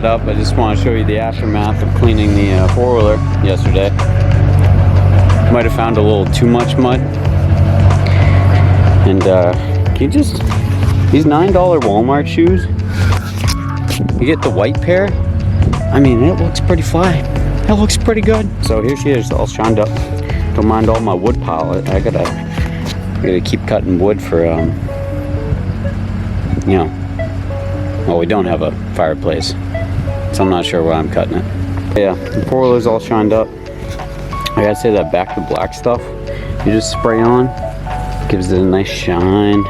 that up, I just want to show you the aftermath of cleaning the four-wheeler yesterday. Might have found a little too much mud. And these $9 Walmart shoes, you get the white pair, I mean, it looks pretty fly. It looks pretty good. So here she is, all shined up. Don't mind all my wood pile. I gotta keep cutting wood for, you know, well, we don't have a fireplace, so I'm not sure why I'm cutting it. Yeah, the four-wheeler's all shined up. I gotta say that back to black stuff, you just spray on, gives it a nice shine.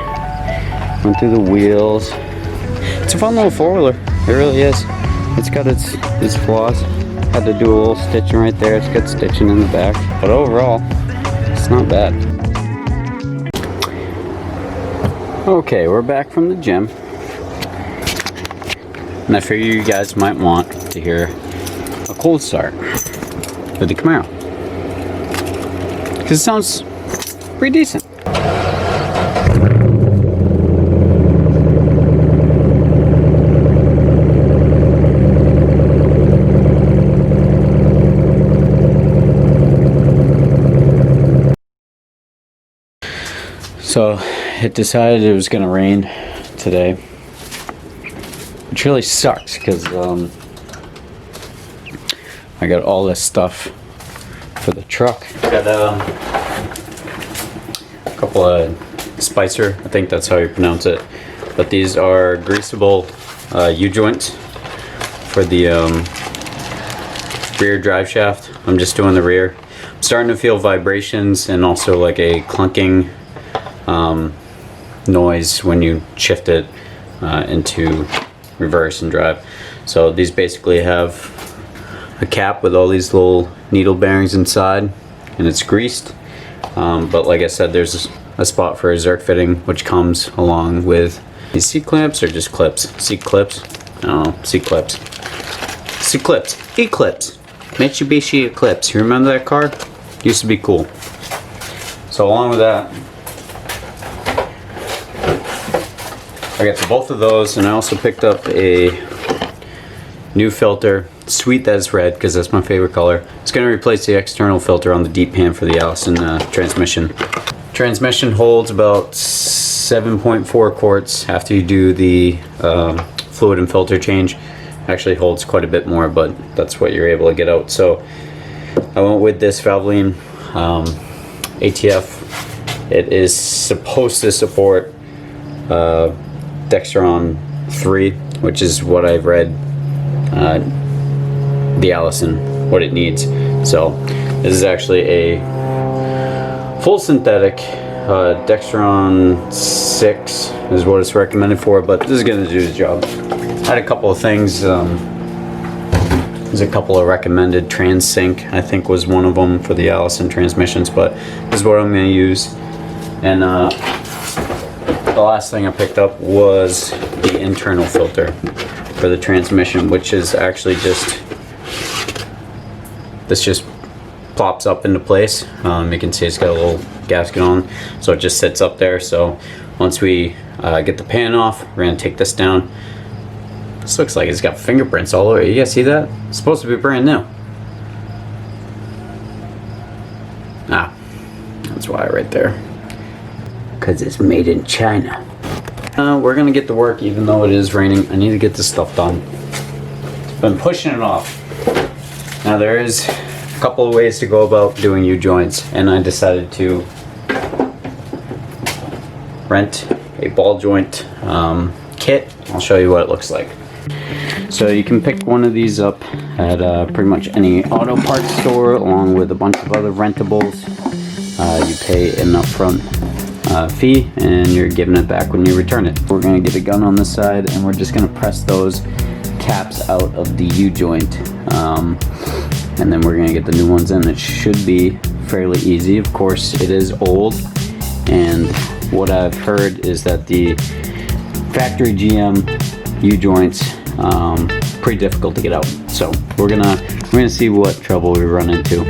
Went through the wheels. It's a fun little four-wheeler. It really is. It's got its flaws. Had to do a little stitching right there. It's got stitching in the back, but overall, it's not bad. Okay, we're back from the gym, and I figure you guys might want to hear a cold start with the Camaro, because it sounds pretty decent. So it decided it was gonna rain today, which really sucks because I got all this stuff for the truck. Got a couple of Spicer, I think that's how you pronounce it, but these are greasable U-joints for the rear drive shaft. I'm just doing the rear. I'm starting to feel vibrations and also like a clunking noise when you shift it into reverse and drive. So these basically have a cap with all these little needle bearings inside, and it's greased, but like I said, there's a spot for a Zerk fitting which comes along with these seat clamps, or just clips. Seat clips? I don't know, seat clips. Seat clips. Eclipse. Mitsubishi Eclipse. You remember that car? Used to be cool. So along with that, I got both of those, and I also picked up a new filter, sweet as red, because that's my favorite color. It's going to replace the external filter on the deep pan for the Allison transmission. Transmission holds about 7.4 quarts after you do the fluid and filter change. Actually holds quite a bit more, but that's what you're able to get out. So I went with this Valvoline ATF. It is supposed to support Dextron 3, which is what I've read the Allison, what it needs. So this is actually a full synthetic Dextron 6 is what it's recommended for, but this is going to do the job. I had a couple of things. There's a couple of recommended TransSync, I think was one of them for the Allison transmissions, but this is what I'm going to use. And the last thing I picked up was the internal filter for the transmission, which is actually just, this just plops up into place. You can see it's got a little gasket on, so it just sits up there. So once we get the pan off, we're gonna take this down. This looks like it's got fingerprints all over. You guys see that? It's supposed to be brand new. Ah, that's why right there. Because it's made in China. We're gonna get to work even though it is raining. I need to get this stuff done. I've been pushing it off. Now there is a couple of ways to go about doing U-joints, and I decided to rent a ball joint kit. I'll show you what it looks like. So you can pick one of these up at pretty much any auto parts store, along with a bunch of other rentables. You pay an upfront fee, and you're giving it back when you return it. We're going to get a gun on this side, and we're just going to press those caps out of the U-joint, and then we're going to get the new ones in. It should be fairly easy. Of course, it is old, and what I've heard is that the factory GM U-joints pretty difficult to get out. So we're gonna see what trouble we run into.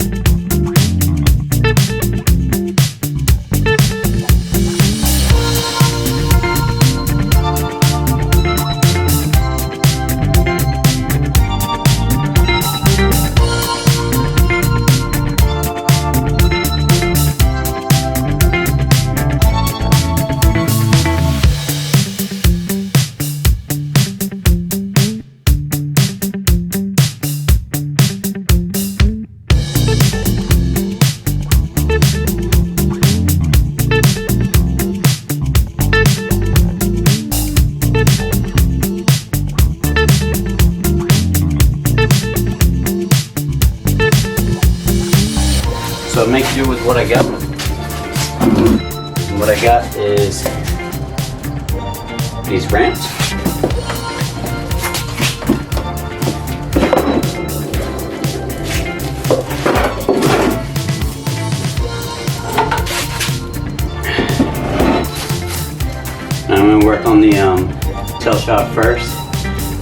So make do with what I got. And what I got is these ramps. I'm going to work on the tail shot first,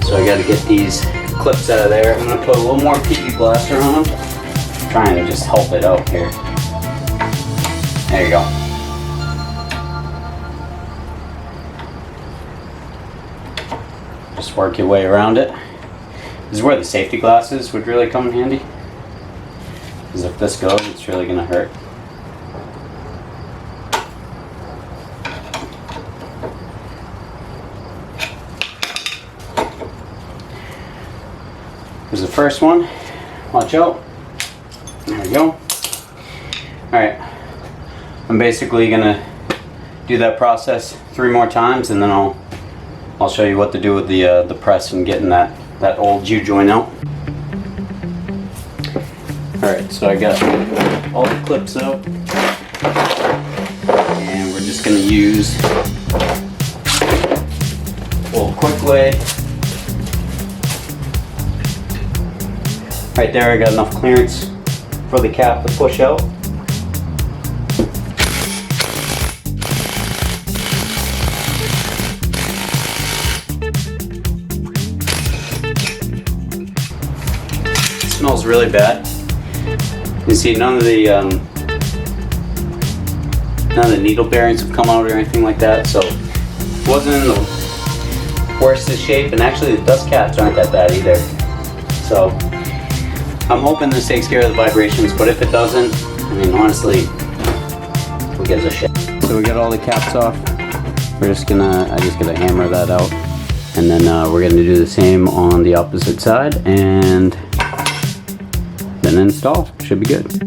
so I got to get these clips out of there. I'm going to put a little more PV blaster on them, trying to just help it out here. There you go. Just work your way around it. This is where the safety glasses would really come in handy, because if this goes, it's really going to hurt. Here's the first one. Watch out. There we go. Alright. I'm basically gonna do that process 3 more times, and then I'll show you what to do with the press and getting that old U-joint out. Alright, so I got all the clips out, and we're just gonna use a little quick lay. Right there, I got enough clearance for the cap to push out. It smells really bad. You can see none of the needle bearings have come out or anything like that, so it wasn't in the worst of shape, and actually the dust caps aren't that bad either. So I'm hoping this takes care of the vibrations, but if it doesn't, I mean, honestly, who gives a shit? So we got all the caps off. I just gotta hammer that out, and then we're gonna do the same on the opposite side, and then install. Should be good.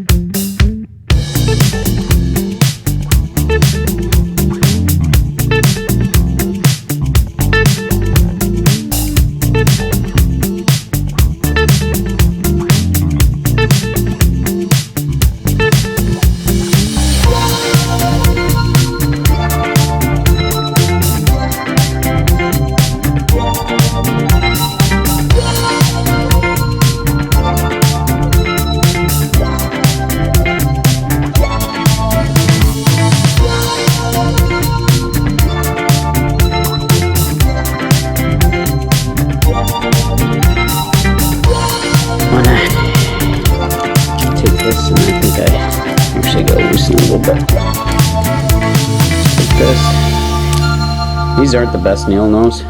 These aren't the best needle nose.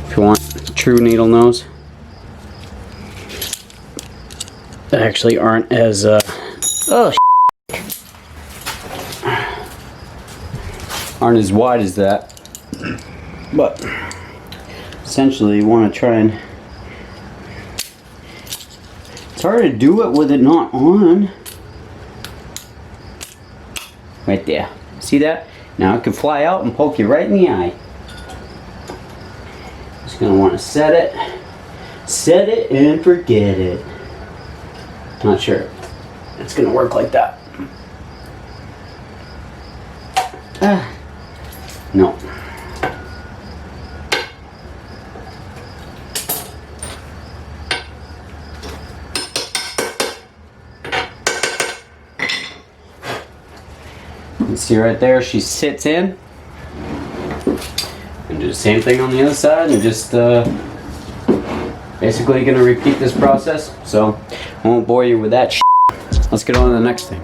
If you want true needle nose, they actually aren't as aren't as wide as that. But essentially, you want to try and. It's hard to do it with it not on. Right there. See that? Now it can fly out and poke you right in the eye. Just gonna want to set it and forget it. Not sure it's gonna work like that. No. You can see right there, she sits in. And do the same thing on the other side, and just basically gonna repeat this process. So I won't bore you with that shit. Let's get on to the next thing.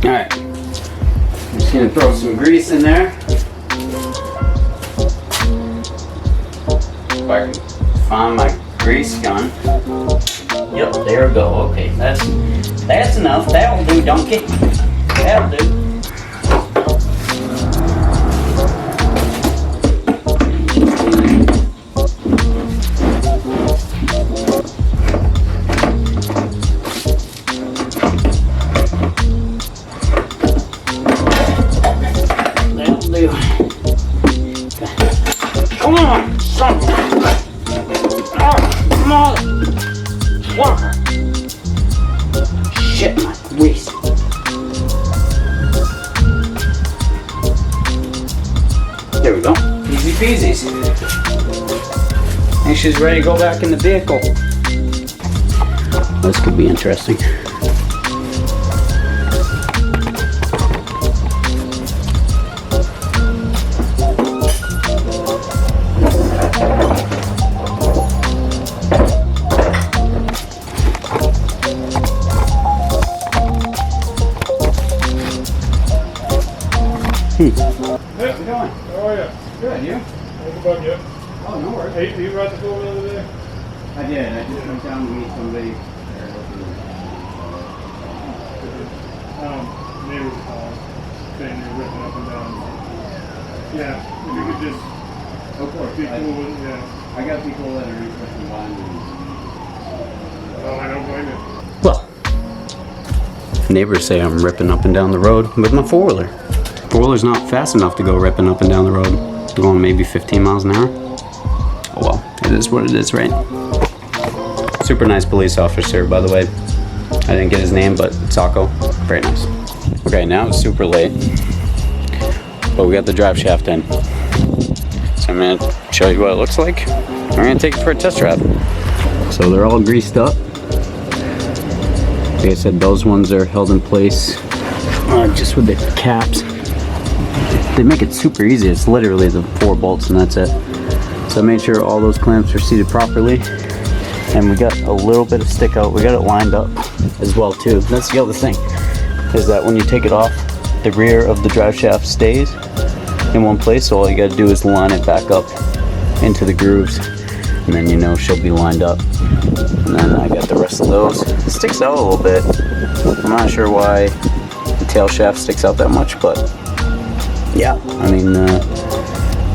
Alright. I'm just gonna throw some grease in there. If I can find my grease gun. Yep, there we go. Okay, that's enough. That'll do, donkey. That'll do. Come on, son! Oh, mother! Shit, my waist. peasies. And she's ready to go back in the vehicle. This could be interesting. Hey, how's it going? How are you? Good, you? How's the bug yet? Oh, no worries. Hey, you brought the four the other day? I did. I just went down to meet somebody. Neighbors saying you're ripping up and down. Yeah, if you could just Of course. be cool with it, yeah. I got people that are interested in buying these. Oh, I don't blame you. Well, neighbors say I'm ripping up and down the road with my four-wheeler. Four-wheeler's not fast enough to go ripping up and down the road. Going maybe 15 miles an hour. Oh well, it is what it is, right? Super nice police officer, by the way. I didn't get his name, but Sacco, very nice. Okay, now it's super late, but we got the drive shaft in. So I'm gonna show you what it looks like. We're gonna take it for a test drive. So they're all greased up. Like I said, those ones are held in place just with the caps. They make it super easy. It's literally the 4 bolts and that's it. So I made sure all those clamps are seated properly. And we got a little bit of stick out. We got it lined up as well too. That's the other thing, is that when you take it off, the rear of the drive shaft stays in one place. So all you gotta do is line it back up into the grooves. And then you know she'll be lined up. And then I got the rest of those. It sticks out a little bit. I'm not sure why the tail shaft sticks out that much, but yeah, I mean,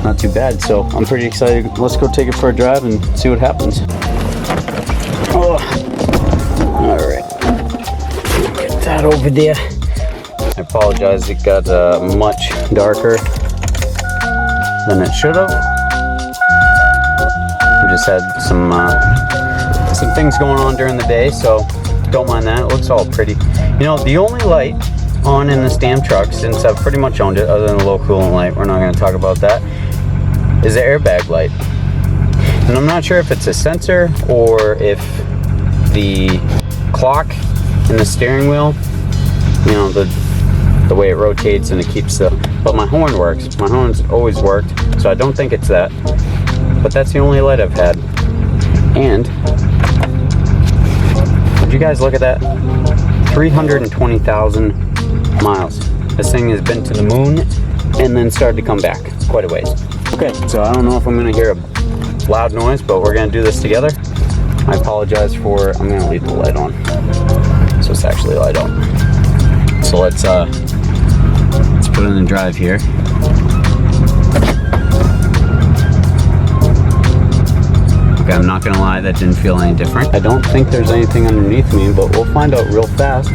not too bad. So I'm pretty excited. Let's go take it for a drive and see what happens. Oh, all right. Get that over there. I apologize. It got much darker than it should have. We just had some things going on during the day, so don't mind that. It looks all pretty. You know, the only light on in this damn truck, since I've pretty much owned it, other than the low coolant light, we're not going to talk about that, is the airbag light. And I'm not sure if it's a sensor or if the clock in the steering wheel, you know, the way it rotates and it keeps but my horn works. My horn's always worked, so I don't think it's that. But that's the only light I've had. And did you guys look at that? 320,000 miles. This thing has been to the moon and then started to come back quite a ways. Okay, so I don't know if I'm gonna hear a loud noise, but we're gonna do this together. I apologize for, I'm gonna leave the light on. So it's actually light on. So let's put it in drive here. Okay, I'm not gonna lie, that didn't feel any different. I don't think there's anything underneath me, but we'll find out real fast.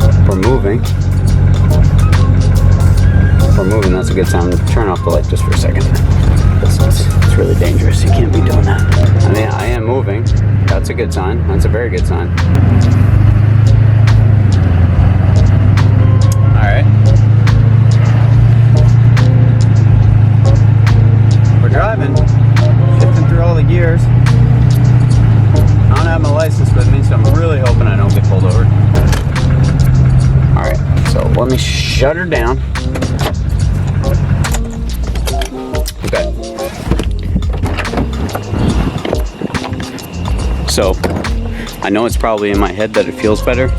If we're moving. If we're moving, that's a good time to turn off the light just for a second. It's really dangerous. You can't be doing that. I mean, I am moving. That's a good sign. That's a very good sign. Alright. We're driving. Shifting through all the gears. I don't have my license with me, so I'm really hoping I don't get pulled over. Alright, so let me shut her down. Okay. So, I know it's probably in my head that it feels better,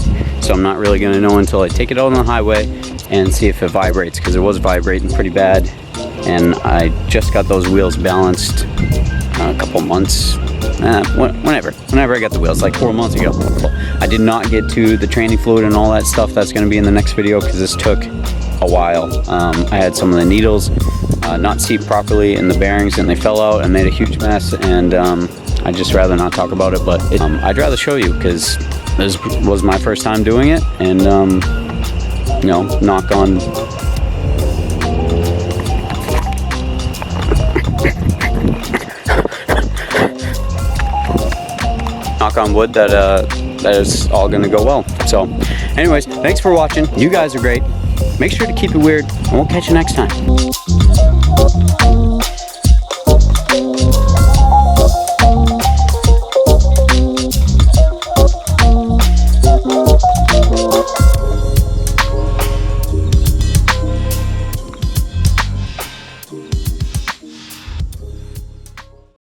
so I'm not really going to know until I take it out on the highway and see if it vibrates, because it was vibrating pretty bad, and I just got those wheels balanced a couple months, whenever I got the wheels, like 4 months ago. I did not get to the training fluid and all that stuff. That's going to be in the next video, because this took a while. I had some of the needles not seat properly in the bearings, and they fell out and made a huge mess, and I'd just rather not talk about it, but I'd rather show you, because this was my first time doing it, and you know, knock on wood that that is all gonna go well. So anyways, thanks for watching. You guys are great. Make sure to keep it weird, and we'll catch you next time.